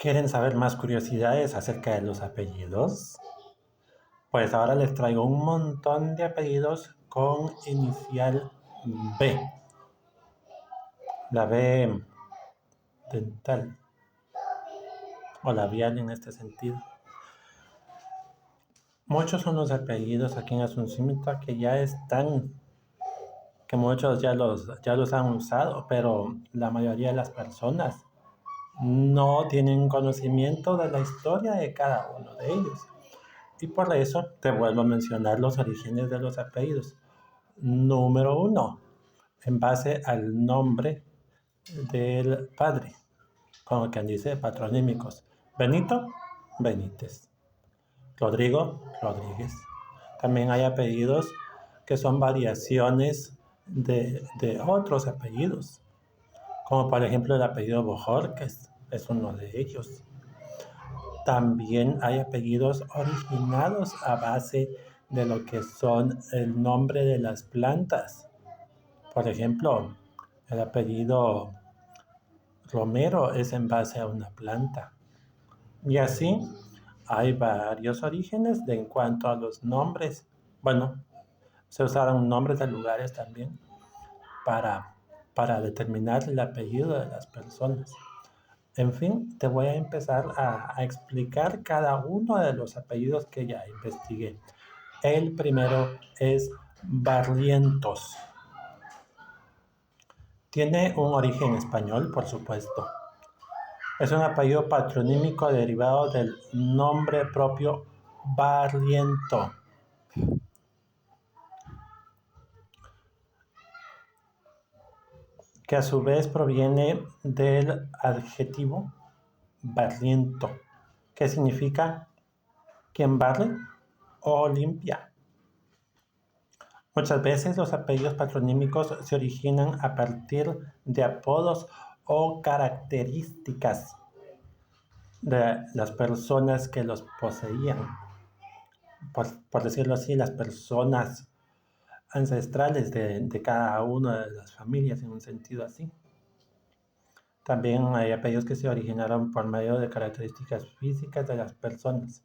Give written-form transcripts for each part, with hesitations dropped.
¿Quieren saber más curiosidades acerca de los apellidos? Pues ahora les traigo un montón de apellidos con inicial B. La B dental o labial en este sentido. Muchos son los apellidos aquí en Asunción que ya están, que muchos ya los han usado, pero la mayoría de las personas no tienen conocimiento de la historia de cada uno de ellos. Y por eso te vuelvo a mencionar los orígenes de los apellidos. Número 1, en base al nombre del padre, como quien dice patronímicos. Benito, Benítez. Rodrigo, Rodríguez. También hay apellidos que son variaciones de otros apellidos, como por ejemplo el apellido Bojorquez, es uno de ellos. También hay apellidos originados a base de lo que son el nombre de las plantas. Por ejemplo, el apellido Romero es en base a una planta. Y así hay varios orígenes en cuanto a los nombres. Bueno, se usaron nombres de lugares también para determinar el apellido de las personas. En fin, te voy a empezar a explicar cada uno de los apellidos que ya investigué. El primero es Barrientos. Tiene un origen español, por supuesto. Es un apellido patronímico derivado del nombre propio Barriento, que a su vez proviene del adjetivo barriento, que significa quien barre o limpia. Muchas veces los apellidos patronímicos se originan a partir de apodos o características de las personas que los poseían. Por decirlo así, las personas ancestrales de cada una de las familias en un sentido así. También hay apellidos que se originaron por medio de características físicas de las personas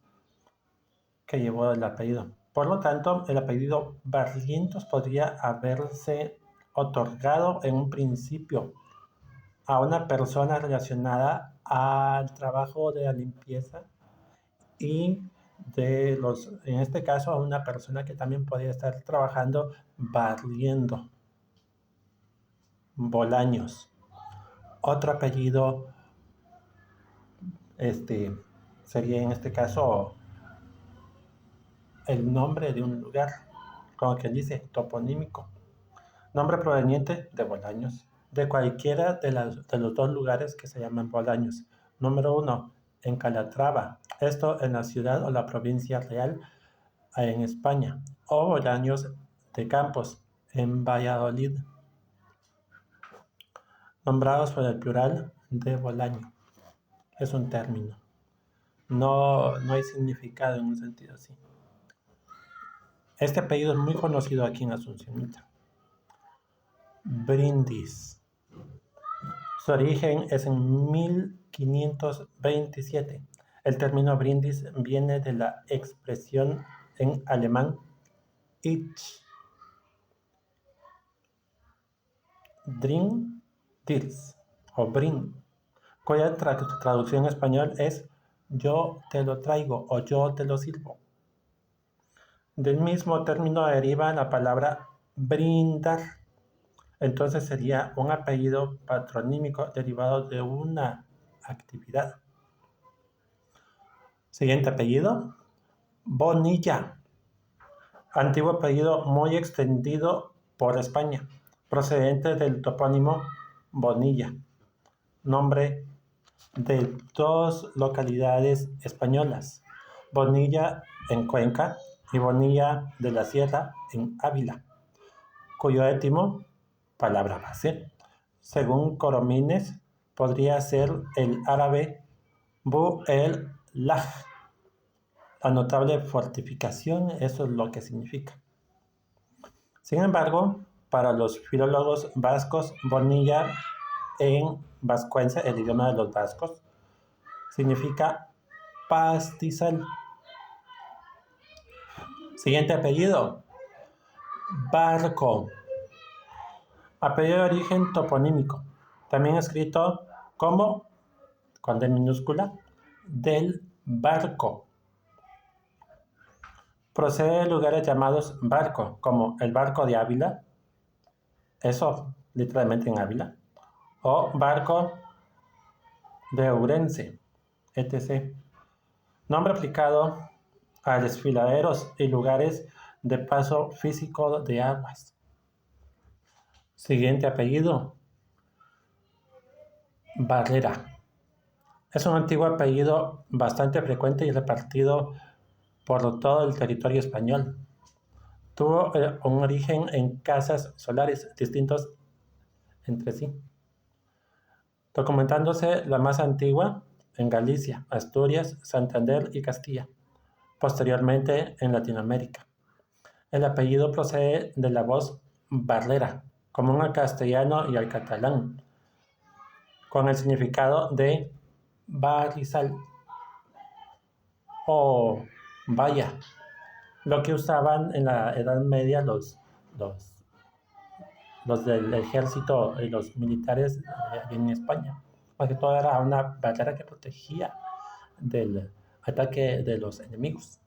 que llevó el apellido. Por lo tanto, el apellido Barrientos podría haberse otorgado en un principio a una persona relacionada al trabajo de la limpieza y en este caso, a una persona que también podría estar trabajando barriendo. Bolaños. Otro apellido, sería en este caso el nombre de un lugar, como quien dice, toponímico. Nombre proveniente de Bolaños, de cualquiera de los dos lugares que se llaman Bolaños. Número 1, en Calatrava, esto en la ciudad o la provincia real en España, o Bolaños de Campos, en Valladolid, nombrados por el plural de Bolaño. Es un término. No hay significado en un sentido así. Este apellido es muy conocido aquí en Asunción. Brindis. Su origen es en 1527. El término brindis viene de la expresión en alemán Ich bring dir's o bring, cuya traducción en español es yo te lo traigo o yo te lo sirvo. Del mismo término deriva la palabra brindar. Entonces sería un apellido patronímico derivado de una actividad. Siguiente apellido, Bonilla. Antiguo apellido muy extendido por España, procedente del topónimo Bonilla, nombre de dos localidades españolas, Bonilla en Cuenca y Bonilla de la Sierra en Ávila, cuyo étimo, palabra base, según Coromines, podría ser el árabe Bu el Laj, la notable fortificación, eso es lo que significa. Sin embargo, para los filólogos vascos, Bonilla en vascuence, el idioma de los vascos, significa pastizal. Siguiente apellido, Barco. Apellido de origen toponímico, también escrito como, con D minúscula, del Barco. Procede de lugares llamados Barco, como el Barco de Ávila, eso literalmente en Ávila, o Barco de Ourense, etc. Nombre aplicado a desfiladeros y lugares de paso físico de aguas. Siguiente apellido, Barrera. Es un antiguo apellido bastante frecuente y repartido por todo el territorio español. Tuvo un origen en casas solares distintos entre sí, documentándose la más antigua en Galicia, Asturias, Santander y Castilla, posteriormente en Latinoamérica. El apellido procede de la voz barrera, común al castellano y al catalán, con el significado de barrizal o valla, lo que usaban en la Edad Media los del ejército y los militares en España. Porque todo era una barrera que protegía del ataque de los enemigos.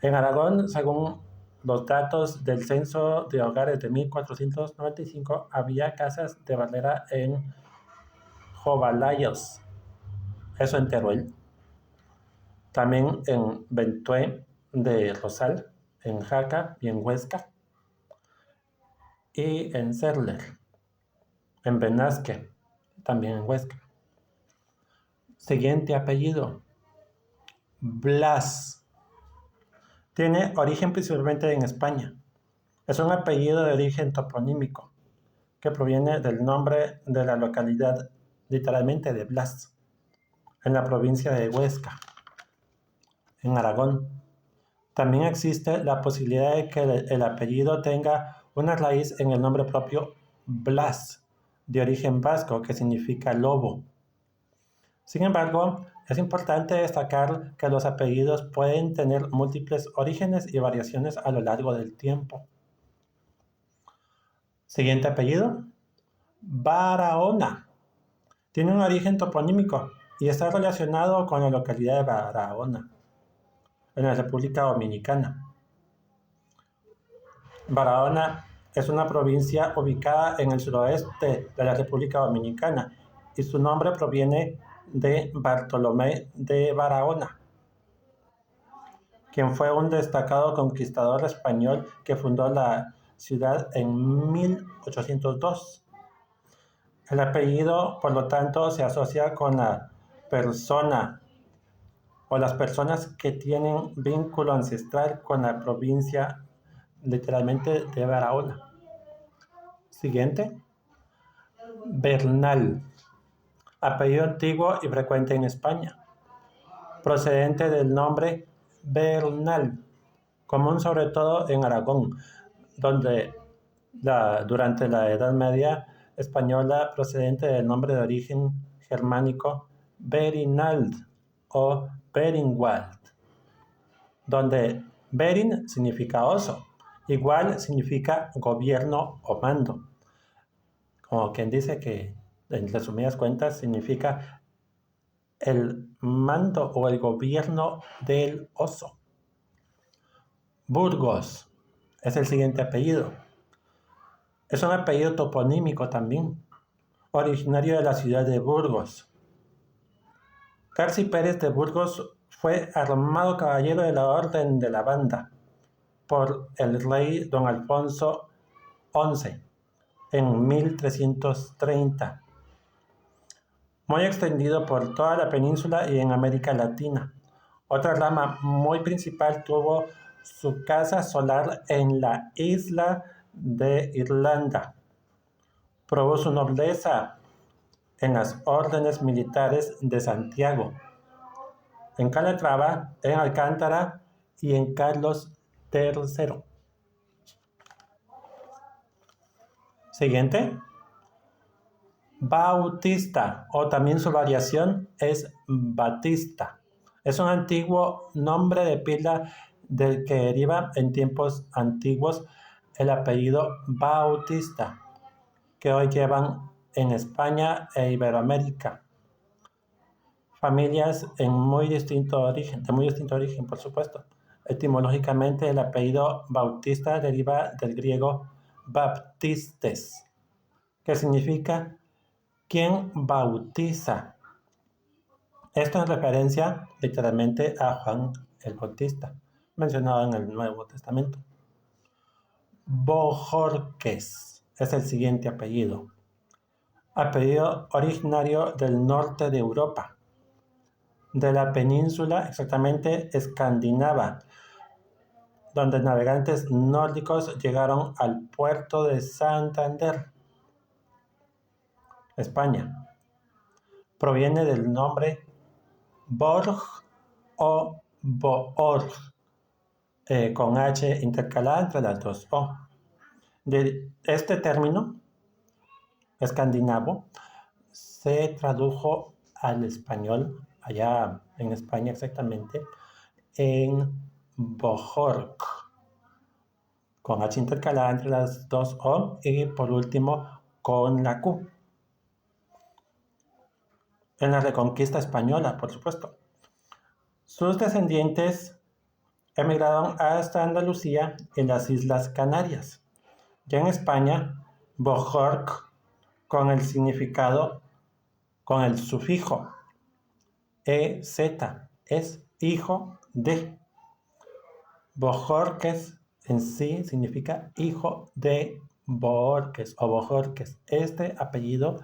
En Aragón, según los datos del censo de hogares de 1495, había casas de barrera en Jobalayos, eso en Teruel. También en Ventué de Rosal, en Jaca y en Huesca. Y en Cerler, en Benasque, también en Huesca. Siguiente apellido, Blas. Tiene origen principalmente en España. Es un apellido de origen toponímico, que proviene del nombre de la localidad, literalmente de Blas, en la provincia de Huesca, en Aragón. También existe la posibilidad de que el apellido tenga una raíz en el nombre propio Blas, de origen vasco, que significa lobo. Sin embargo, es importante destacar que los apellidos pueden tener múltiples orígenes y variaciones a lo largo del tiempo. Siguiente apellido, Barahona. Tiene un origen toponímico y está relacionado con la localidad de Barahona, en la República Dominicana. Barahona es una provincia ubicada en el suroeste de la República Dominicana y su nombre proviene de Bartolomé de Barahona, quien fue un destacado conquistador español que fundó la ciudad en 1802. El apellido, por lo tanto, se asocia con la persona o las personas que tienen vínculo ancestral con la provincia, literalmente, de Barahona. Siguiente, Bernal. Apellido antiguo y frecuente en España, procedente del nombre Bernal, común sobre todo en Aragón, donde durante la Edad Media española, procedente del nombre de origen germánico Berinald o Beringwald, donde Berin significa oso, igual significa gobierno o mando, como quien dice que en resumidas cuentas significa el mando o el gobierno del oso. Burgos es el siguiente apellido. Es un apellido toponímico también, originario de la ciudad de Burgos. Garci Pérez de Burgos fue armado caballero de la Orden de la Banda por el rey don Alfonso XI en 1330. Muy extendido por toda la península y en América Latina. Otra rama muy principal tuvo su casa solar en la isla de Irlanda. Probó su nobleza en las órdenes militares de Santiago, en Calatrava, en Alcántara y en Carlos III. Siguiente, Bautista, o también su variación es Batista. Es un antiguo nombre de pila del que deriva en tiempos antiguos el apellido Bautista, que hoy llevan en España e Iberoamérica. Familias de muy distinto origen, por supuesto. Etimológicamente, el apellido Bautista deriva del griego baptistes, que significa quien bautiza. Esto en referencia literalmente a Juan el Bautista, mencionado en el Nuevo Testamento. Bojorques es el siguiente apellido. Apellido originario del norte de Europa, de la península exactamente escandinava, donde navegantes nórdicos llegaron al puerto de Santander, España. Proviene del nombre Borg o Boorg, con H intercalada entre las dos O. De este término escandinavo se tradujo al español, allá en España exactamente, en Bojorg, con H intercalada entre las dos O y por último con la Q. En la Reconquista Española, por supuesto. Sus descendientes emigraron hasta Andalucía en las Islas Canarias. Ya en España, Bojorg, con el significado, con el sufijo EZ, es hijo de. Bojorques en sí significa hijo de Boorques o Bojorques. Este apellido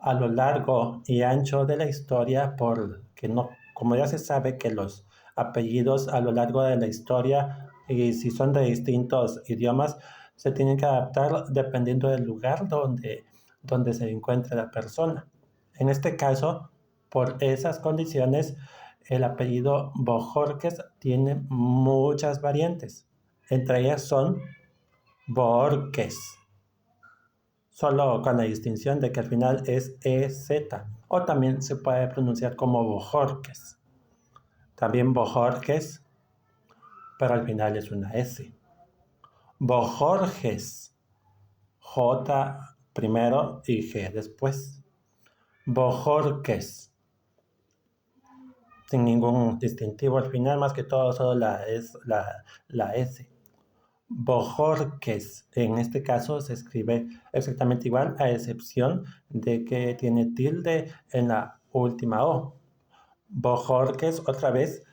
a lo largo y ancho de la historia, porque no, como ya se sabe que los apellidos a lo largo de la historia, y si son de distintos idiomas, se tienen que adaptar dependiendo del lugar donde se encuentre la persona. En este caso, por esas condiciones, el apellido Bojorques tiene muchas variantes. Entre ellas son Boorques, solo con la distinción de que al final es EZ, o también se puede pronunciar como Bojorques. También Bojorques, pero al final es una S. Bojorges, J primero y G después. Bojorques, sin ningún distintivo al final, más que todo solo la S. Bojorques, en este caso se escribe exactamente igual, a excepción de que tiene tilde en la última O. Bojorques, otra vez,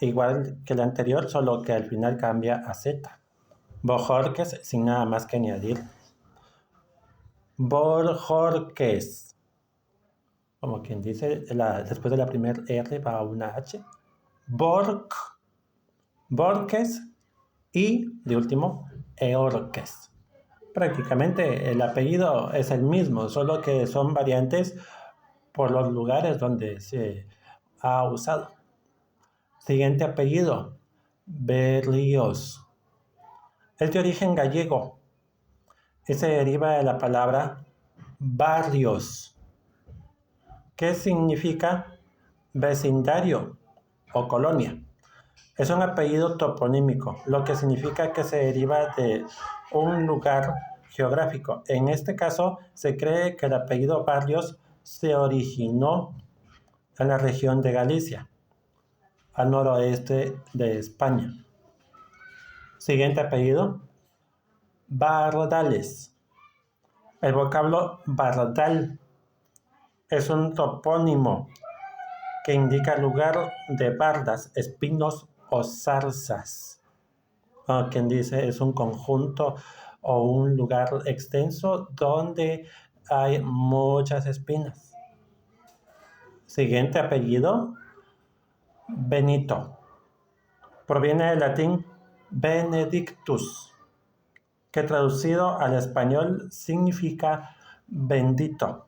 igual que el anterior, solo que al final cambia a Z. Bojorques, sin nada más que añadir. Bojorques, como quien dice, después de la primera R va una H. Borques y, de último, Eorques. Prácticamente el apellido es el mismo, solo que son variantes por los lugares donde se ha usado. Siguiente apellido, Berríos. Es de origen gallego y se deriva de la palabra barrios, que significa vecindario o colonia. Es un apellido toponímico, lo que significa que se deriva de un lugar geográfico. En este caso, se cree que el apellido Barrios se originó en la región de Galicia, al noroeste de España. Siguiente apellido, Bardales. El vocablo Bardal es un topónimo que indica lugar de bardas, espinos o zarzas. Quien dice es un conjunto o un lugar extenso donde hay muchas espinas. Siguiente apellido, Benito. Proviene del latín benedictus, que traducido al español significa bendito.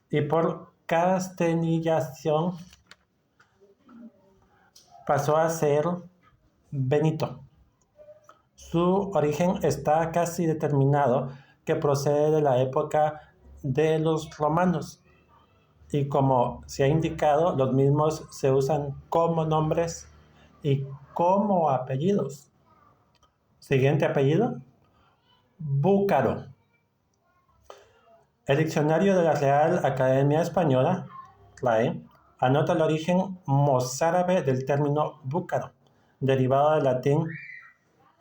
Y por castellanización pasó a ser Benito. Su origen está casi determinado que procede de la época de los romanos. Y como se ha indicado, los mismos se usan como nombres y como apellidos. Siguiente apellido, Búcaro. El diccionario de la Real Academia Española, RAE, anota el origen mozárabe del término búcaro, derivado del latín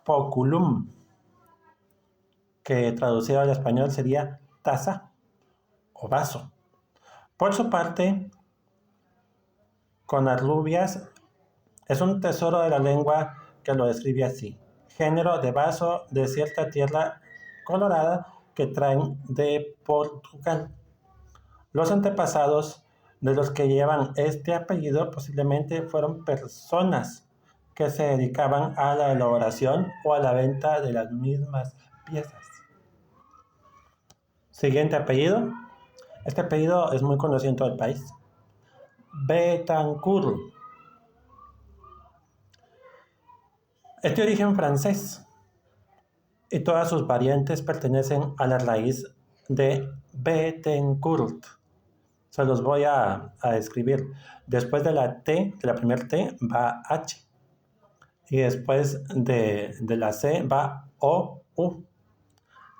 poculum, que traducido al español sería taza o vaso. Por su parte, Covarrubias es un tesoro de la lengua que lo describe así: género de vaso de cierta tierra colorada que traen de Portugal. Los antepasados de los que llevan este apellido posiblemente fueron personas que se dedicaban a la elaboración o a la venta de las mismas piezas. Siguiente apellido. Este apellido es muy conocido en todo el país. Betancourt. Es de origen francés y todas sus variantes pertenecen a la raíz de Bettencourt. Se los voy a describir. Después de la T, de la primera T, va H. Y después de la C va O, U.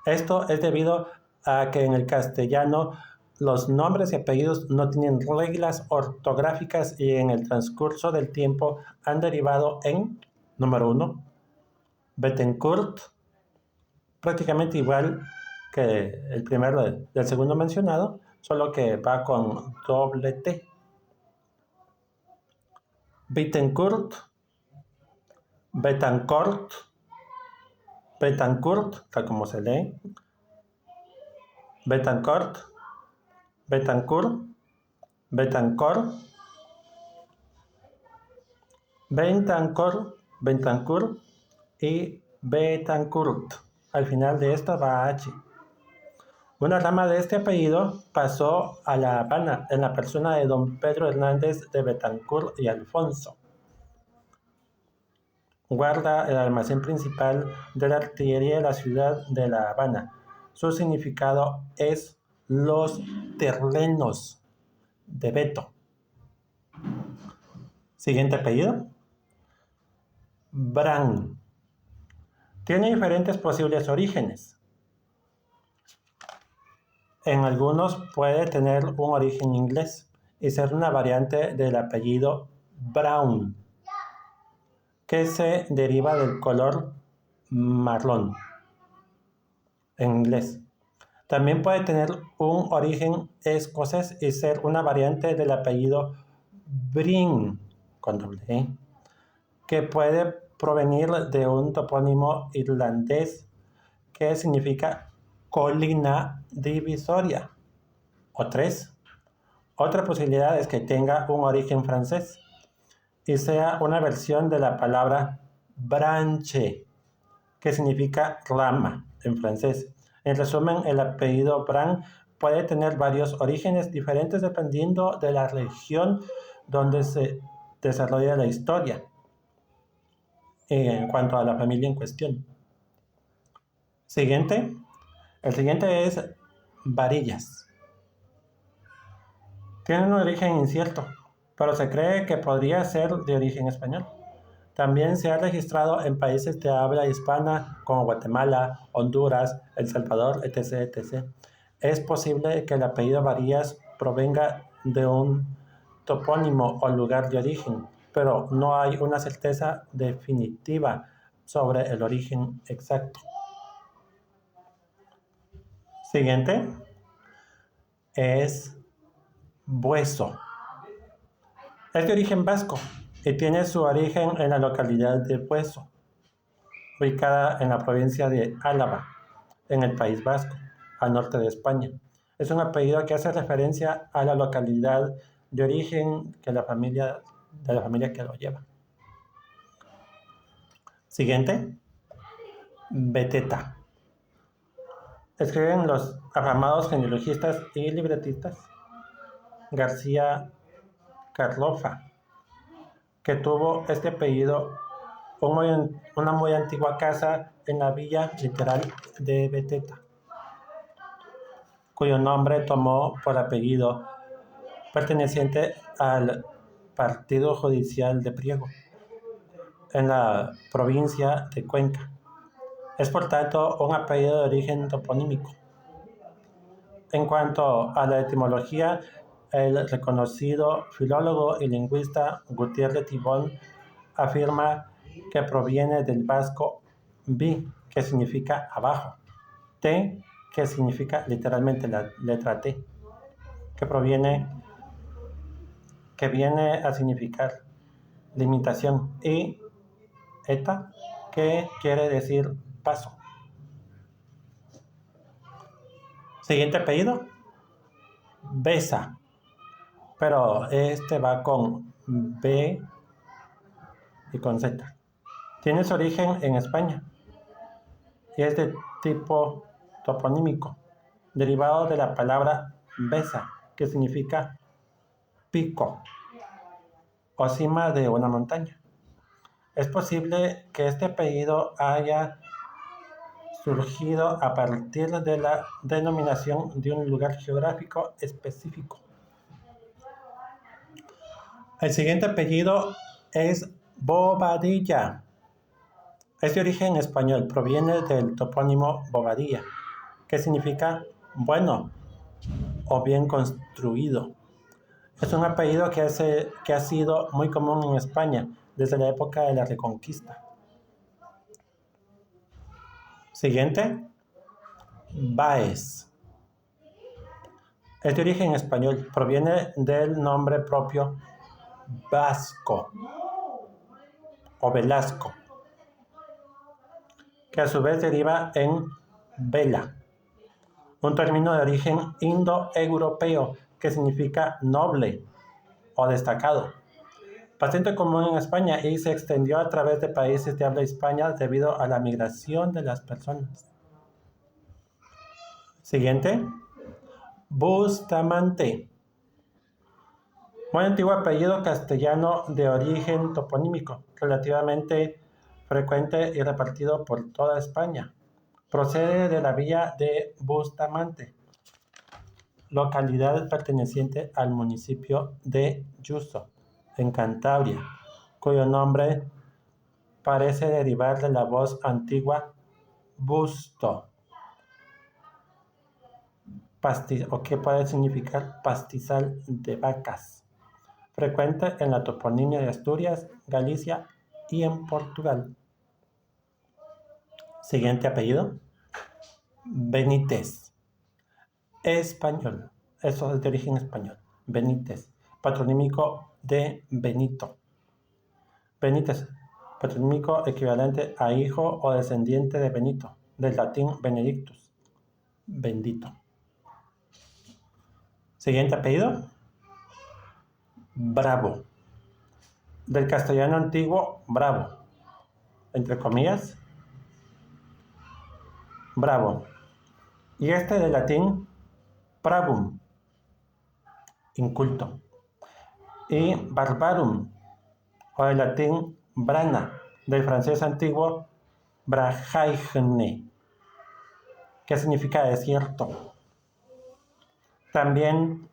Esto es debido a que en el castellano los nombres y apellidos no tienen reglas ortográficas y en el transcurso del tiempo han derivado en, número 1, Bettencourt, prácticamente igual que el primero del segundo mencionado, solo que va con doble T. Bettencourt, Betancourt, Betancourt, tal como se lee, Betancourt, Betancourt, Betancourt, Betancourt, Betancourt y Betancourt. Al final de esto va H. Una rama de este apellido pasó a La Habana en la persona de don Pedro Hernández de Betancourt y Alfonso. Guarda el almacén principal de la artillería de la ciudad de La Habana. Su significado es los terrenos de Beto. Siguiente apellido. Bran. Tiene diferentes posibles orígenes. En algunos puede tener un origen inglés y ser una variante del apellido Brown, que se deriva del color marrón en inglés. También puede tener un origen escocés y ser una variante del apellido Brin, con doble E, que puede provenir de un topónimo irlandés que significa colina divisoria. O 3. Otra posibilidad es que tenga un origen francés y sea una versión de la palabra branche, que significa rama en francés. En resumen, el apellido Bran puede tener varios orígenes diferentes dependiendo de la región donde se desarrolla la historia en cuanto a la familia en cuestión. Siguiente. El siguiente es Varillas. Tiene un origen incierto, pero se cree que podría ser de origen español. También se ha registrado en países de habla hispana como Guatemala, Honduras, El Salvador, etc., etc. Es posible que el apellido Varillas provenga de un topónimo o lugar de origen, pero no hay una certeza definitiva sobre el origen exacto. Siguiente es Bueso. Es de origen vasco y tiene su origen en la localidad de Bueso, ubicada en la provincia de Álava, en el País Vasco, al norte de España. Es un apellido que hace referencia a la localidad de origen de la familia que lo lleva. Siguiente, Beteta. Escriben los afamados genealogistas y libretistas García Carlofa, que tuvo este apellido una muy antigua casa en la villa literal de Beteta. cuyo nombre tomó por apellido perteneciente al partido judicial de Priego, en la provincia de Cuenca. Es por tanto un apellido de origen toponímico. En cuanto a la etimología, el reconocido filólogo y lingüista Gutiérrez Tibón afirma que proviene del vasco bi, que significa abajo, te, que significa literalmente la letra T, que viene a significar limitación, y eta, que quiere decir paso. Siguiente apellido, Besa, pero este va con B y con Z. Tiene su origen en España y es de tipo toponímico, derivado de la palabra besa, que significa pico o cima de una montaña. Es posible que este apellido haya surgido a partir de la denominación de un lugar geográfico específico. El siguiente apellido es Bobadilla. Es de origen español, proviene del topónimo Bobadilla, que significa bueno o bien construido. Es un apellido que ha sido muy común en España desde la época de la Reconquista. Siguiente, Báez. Es de origen español, proviene del nombre propio vasco o Velasco, que a su vez deriva en vela, un término de origen indoeuropeo que significa noble o destacado, bastante común en España y se extendió a través de países de habla hispana debido a la migración de las personas. Siguiente, Bustamante. Muy antiguo apellido castellano de origen toponímico, relativamente frecuente y repartido por toda España. Procede de la villa de Bustamante, localidad perteneciente al municipio de Yuso, en Cantabria, cuyo nombre parece derivar de la voz antigua busto, o que puede significar pastizal de vacas, frecuente en la toponimia de Asturias, Galicia y en Portugal. Siguiente apellido, Benítez. Español, eso es de origen español. Benítez, patronímico de Benito. Benítez, patronímico equivalente a hijo o descendiente de Benito, del latín benedictus, bendito. Siguiente apellido, Bravo, del castellano antiguo bravo, entre comillas, bravo, y este del latín pravum, inculto, y barbarum, o del latín brana, del francés antiguo brahaigne, que significa desierto. También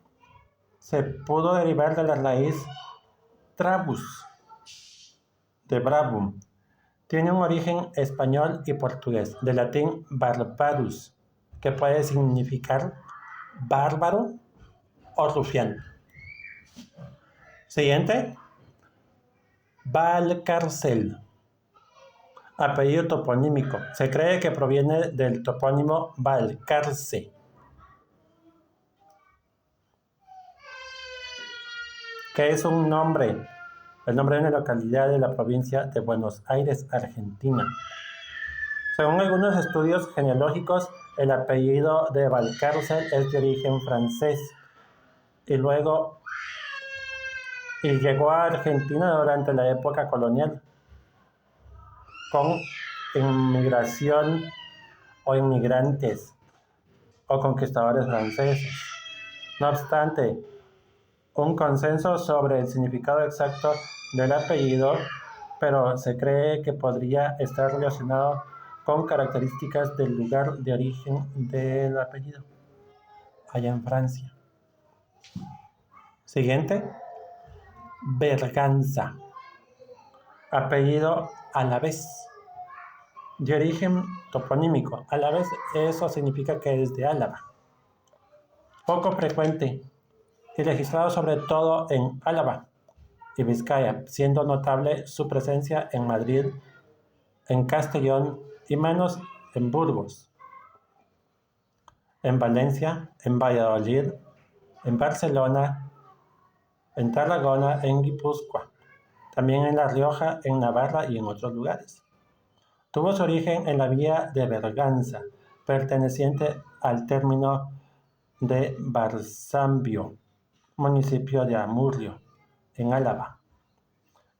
se pudo derivar de la raíz trabus, de bravum. Tiene un origen español y portugués, del latín barbarus, que puede significar bárbaro o rufián. Siguiente, Valcárcel. Apellido toponímico. Se cree que proviene del topónimo Valcarce, que es el nombre de una localidad de la provincia de Buenos Aires, Argentina. Según algunos estudios genealógicos, el apellido de Valcárcel es de origen francés y llegó a Argentina durante la época colonial, con inmigración o inmigrantes o conquistadores franceses. No obstante, un consenso sobre el significado exacto del apellido, pero se cree que podría estar relacionado con características del lugar de origen del apellido. allá en Francia. Siguiente, Berganza, apellido Alavés, de origen toponímico. Alavés, eso significa que es de Álava. Poco frecuente y registrado sobre todo en Álava y Vizcaya, siendo notable su presencia en Madrid, en Castellón y menos en Burgos, en Valencia, en Valladolid, en Barcelona, en Tarragona, en Guipúzcoa, también en La Rioja, en Navarra y en otros lugares. Tuvo su origen en la villa de Berganza, perteneciente al término de Barzambio, municipio de Amurrio, en Álava.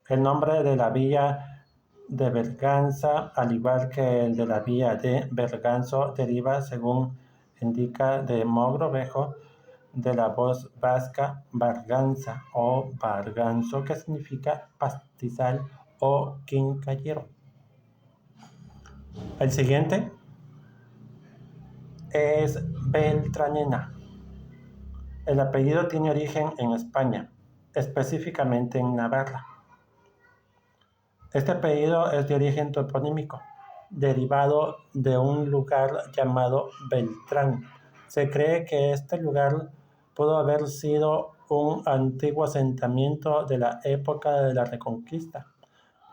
El nombre de la villa de Berganza, al igual que el de la villa de Berganzo, deriva, según indica de Mogrovejo, de la voz vasca Barganza o Barganzo, que significa pastizal o quincallero. El siguiente es Beltranena. El apellido tiene origen en España, específicamente en Navarra. Este apellido es de origen toponímico, derivado de un lugar llamado Beltrán. Se cree que este lugar pudo haber sido un antiguo asentamiento de la época de la Reconquista,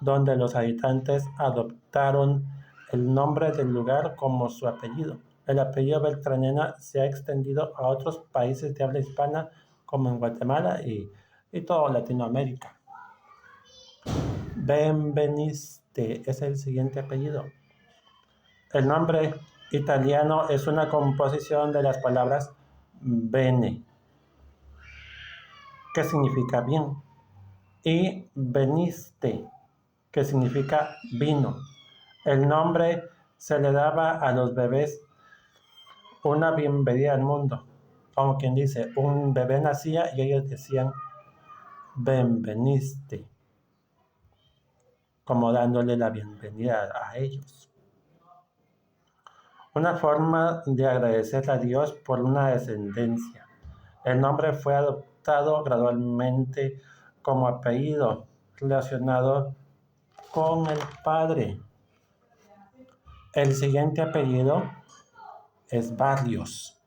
donde los habitantes adoptaron el nombre del lugar como su apellido. El apellido Beltranena se ha extendido a otros países de habla hispana, como en Guatemala y toda Latinoamérica. Benveniste es el siguiente apellido. El nombre italiano es una composición de las palabras bene, que significa bien, y veniste, que significa vino. El nombre se le daba a los bebés una bienvenida al mundo, como quien dice, un bebé nacía y ellos decían benveniste, como dándole la bienvenida a ellos. Una forma de agradecer a Dios por una descendencia. El nombre fue adoptado gradualmente como apellido relacionado con el padre. El siguiente apellido es Barrios.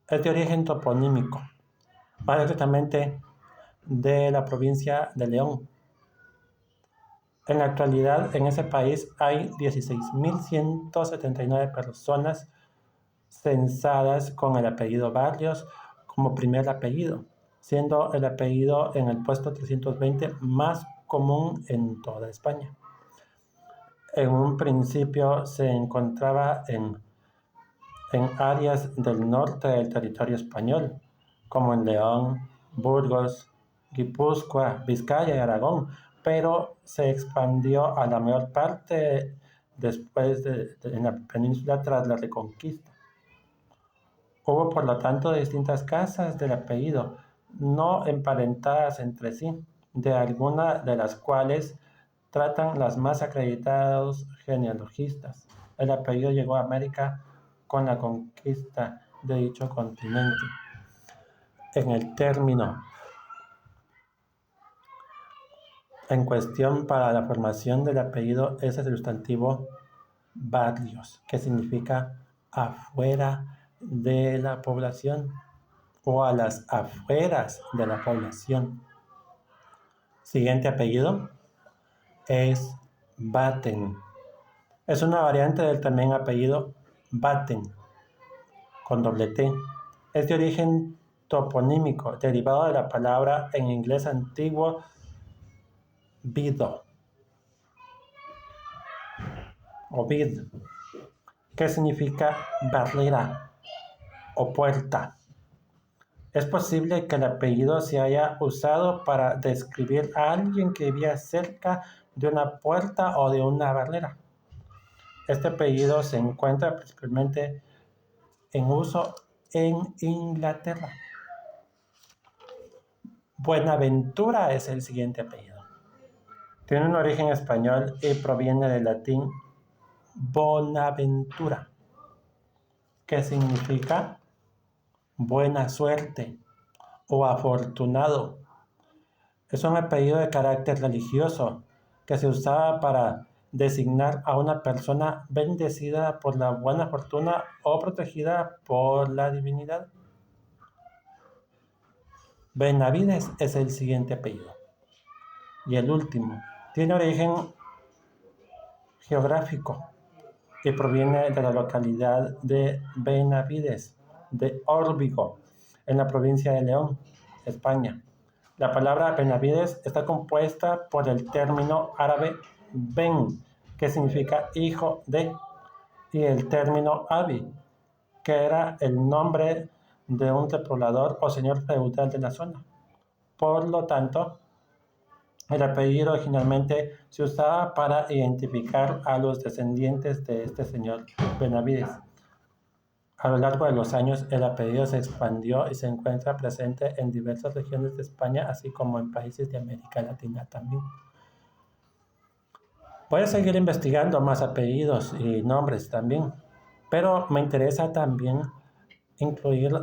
Es de origen toponímico, más exactamente de la provincia de León. En la actualidad, en ese país hay 16.179 personas censadas con el apellido Barrios como primer apellido, siendo el apellido en el puesto 320 más común en toda España. En un principio se encontraba en áreas del norte del territorio español, como en León, Burgos, Guipúzcoa, Vizcaya y Aragón, pero se expandió a la mayor parte después en la península tras la Reconquista. Hubo, por lo tanto, distintas casas del apellido, no emparentadas entre sí, de alguna de las cuales tratan las más acreditados genealogistas. El apellido llegó a América con la conquista de dicho continente. En el término en cuestión para la formación del apellido es el sustantivo barrios, que significa afuera de la población o a las afueras de la población. Siguiente apellido es Batten. Es una variante del también apellido Batten, con doble T. Es de origen toponímico, derivado de la palabra en inglés antiguo vido o vid, que significa barrera o puerta. Es posible que el apellido se haya usado para describir a alguien que vivía cerca de una puerta o de una barrera. Este apellido se encuentra principalmente en uso en Inglaterra. Buenaventura es el siguiente apellido. Tiene un origen español y proviene del latín bonaventura, que significa buena suerte o afortunado. Es un apellido de carácter religioso que se usaba para designar a una persona bendecida por la buena fortuna o protegida por la divinidad. Benavides es el siguiente apellido. Y el último tiene origen geográfico y proviene de la localidad de Benavides, de Órbigo, en la provincia de León, España. La palabra Benavides está compuesta por el término árabe ben, que significa hijo de, y el término abi, que era el nombre de un depredador o señor feudal de la zona. Por lo tanto, el apellido originalmente se usaba para identificar a los descendientes de este señor Benavides. A lo largo de los años, el apellido se expandió y se encuentra presente en diversas regiones de España, así como en países de América Latina también. Voy a seguir investigando más apellidos y nombres también, pero me interesa también incluir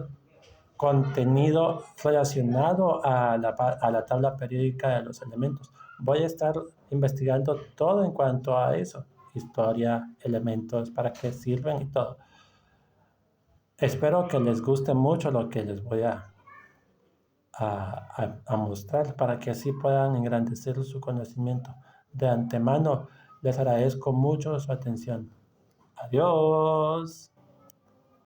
contenido relacionado a la tabla periódica de los elementos. Voy a estar investigando todo en cuanto a eso, historia, elementos, para qué sirven y todo. Espero que les guste mucho lo que les voy a mostrar para que así puedan engrandecer su conocimiento. De antemano, les agradezco mucho su atención. Adiós.